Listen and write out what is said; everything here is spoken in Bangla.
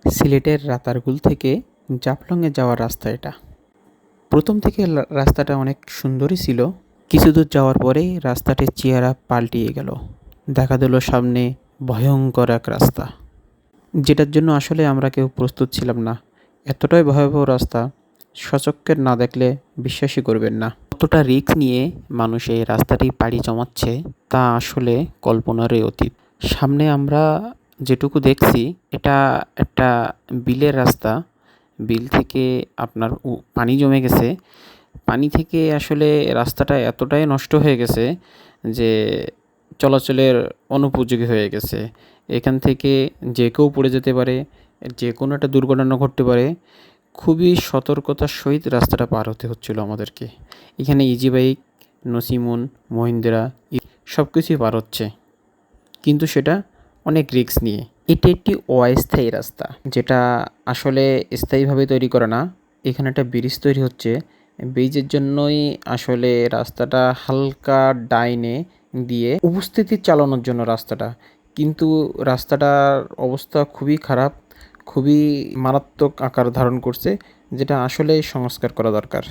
সিলেটের রাতারগুল থেকে জাফলংয়ে যাওয়ার রাস্তা এটা। প্রথম থেকে রাস্তাটা অনেক সুন্দরই ছিল। কিছু দূর যাওয়ার পরেই রাস্তাটির চেহারা পাল্টিয়ে গেল। দেখা দিল সামনে ভয়ঙ্কর এক রাস্তা, যেটার জন্য আসলে আমরা কেউ প্রস্তুত ছিলাম না। এতটাই ভয়াবহ রাস্তা, সচক্ষে না দেখলে বিশ্বাসই করবেন না। কতটা রিস্ক নিয়ে মানুষ এই রাস্তাটি পাড়ি জমাচ্ছে তা আসলে কল্পনারই অতীত। সামনে আমরা যেটুকু দেখছি এটা একটা বিলের রাস্তা। বিল থেকে আপনার পানি জমে গেছে। পানি থেকে আসলে রাস্তাটা এতটাই নষ্ট হয়ে গেছে যে চলাচলের অনুপযোগী হয়ে গেছে। এখান থেকে যে কেউ পড়ে যেতে পারে, যে কোনো একটা দুর্ঘটনা ঘটতে পারে। খুবই সতর্কতার সহিত রাস্তাটা পার হতে হচ্ছিল আমাদেরকে। এখানে ইজি বাইক, নসিমন, মহিন্দ্রা সব কিছুই পার হচ্ছে, কিন্তু সেটা অনেক রিস্ক নিয়ে। এটি একটি অস্থায়ী রাস্তা, যেটা আসলে স্থায়ীভাবে তৈরি করা না। এখানে একটা ব্রিজ তৈরি হচ্ছে, ব্রিজের জন্যই আসলে রাস্তাটা হালকা ডাইনে দিয়ে উপস্থিতি চালানোর জন্য রাস্তাটা। কিন্তু রাস্তাটার অবস্থা খুবই খারাপ, খুবই মারাত্মক আকার ধারণ করছে, যেটা আসলেই সংস্কার করা দরকার।